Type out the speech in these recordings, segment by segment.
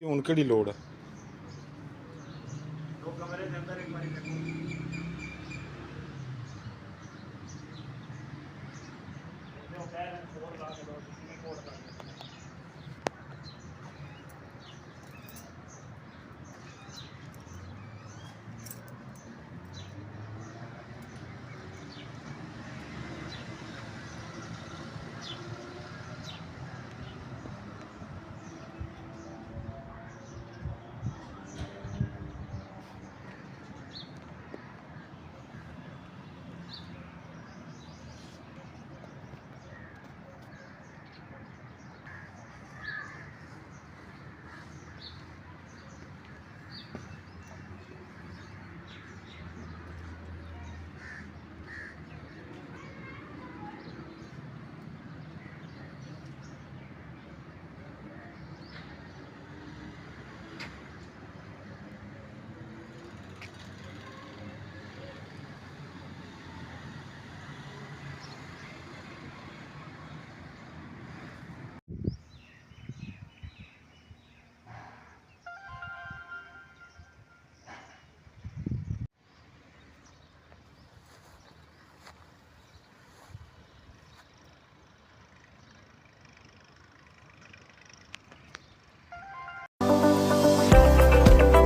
ਹੁਣ ਕਿਹੜੀ ਲੋੜ ਹੈ। दो कमरे के अंदर एक बारी देखो जो कह रहे हैं 4 लाख दो किसी में कोड कर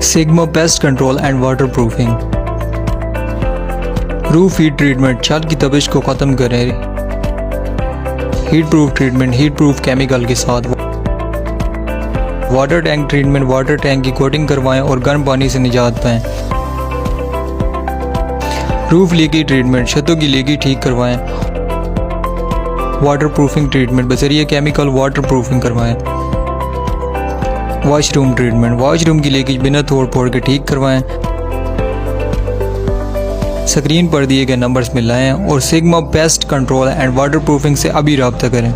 Sigma Pest Control and Waterproofing। Roof heat treatment छत की तपिश को ख़त्म करें। Heat proof treatment heat proof chemical के साथ। Water tank treatment water tank की कोटिंग करवाएं और गर्म पानी से निजात पाएं। रूफ लीकेज ट्रीटमेंट छतों की लीकेज ठीक करवाएं। वाटरप्रूफिंग ट्रीटमेंट बजरिए केमिकल वाटरप्रूफिंग करवाएं। वॉशरूम ट्रीटमेंट वॉशरूम की लीकेज बिना तोड़ फोड़ के ठीक करवाएं। स्क्रीन पर दिए गए नंबर्स में लाएं और sigma pest control and waterproofing से अभी रब्ता करें।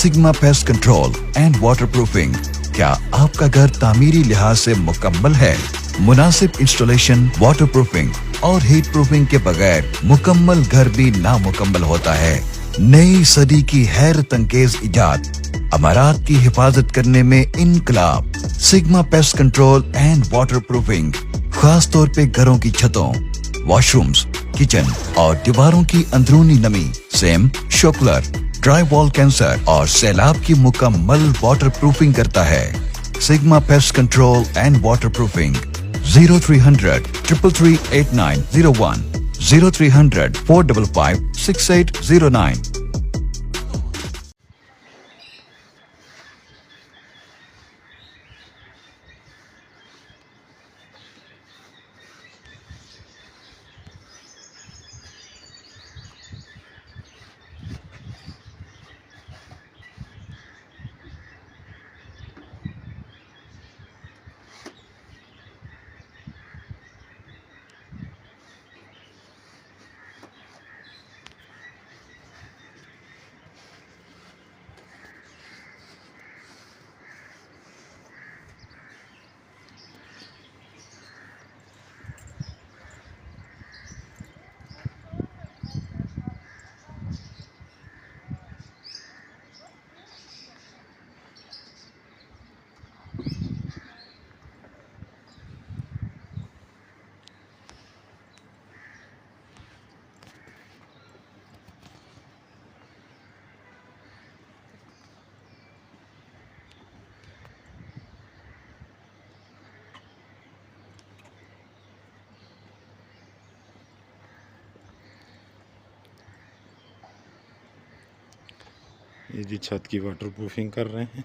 Sigma pest control and waterproofing. क्या आपका घर तामीरी लिहाज से मुकम्मल है? मुनासिब इंस्टॉलेशन, वाटरप्रूफिंग और हीट प्रूफिंग के बगैर मुकम्मल घर भी नामुकम्मल होता है। नई सदी की हैरत अंगेज इजाद, अमारात की हिफाजत करने में इनकलाब। Sigma pest control and waterproofing खास तौर पे घरों की छतों, वॉशरूम्स, किचन और दीवारों की अंदरूनी नमी, सेम, शोकलर, ड्राई वॉल कैंसर और सैलाब की मुकम्मल वाटरप्रूफिंग करता है। Sigma pest control and waterproofing 0300 333 8901 0300 455 6809। ये जी छत की वाटरप्रूफिंग कर रहे हैं।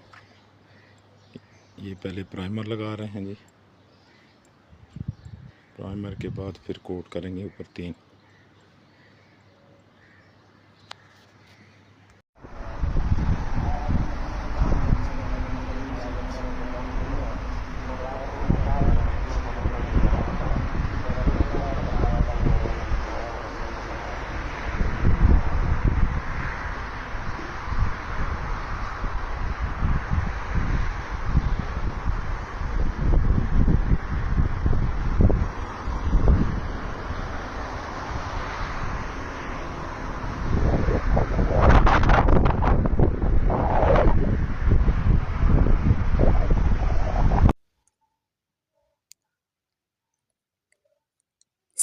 ये पहले प्राइमर लगा रहे हैं जी। प्राइमर के बाद फिर कोट करेंगे ऊपर 3।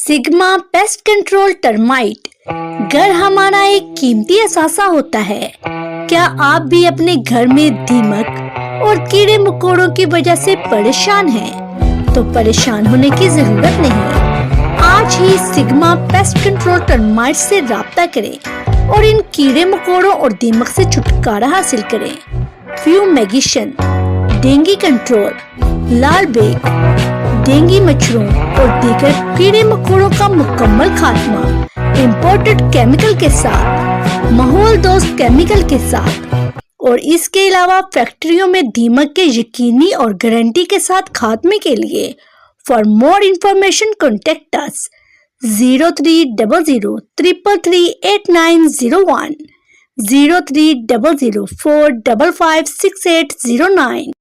Sigma pest control termite. घर हमारा एक कीमती असासा होता है। क्या आप भी अपने घर में दीमक और कीड़े मकोड़ों की वजह से परेशान हैं? तो परेशान होने की जरूरत नहीं। आज ही सिग्मा पेस्ट कंट्रोल टर्माइट से राब्ता करें और इन कीड़े मकोड़ों और दीमक से छुटकारा हासिल करें। फ्यूमेगेशन, डेंगू कंट्रोल, लाल बेग, डेंगू मच्छरों और दीगर कीड़े मकोड़ों का मुकम्मल खात्मा इम्पोर्टेड केमिकल के साथ, माहौल दोस्त केमिकल के साथ और इसके अलावा फैक्ट्रियों में दीमक के यकीनी और गारंटी के साथ खात्मे के लिए for more information contact us 0300333891 030045568009।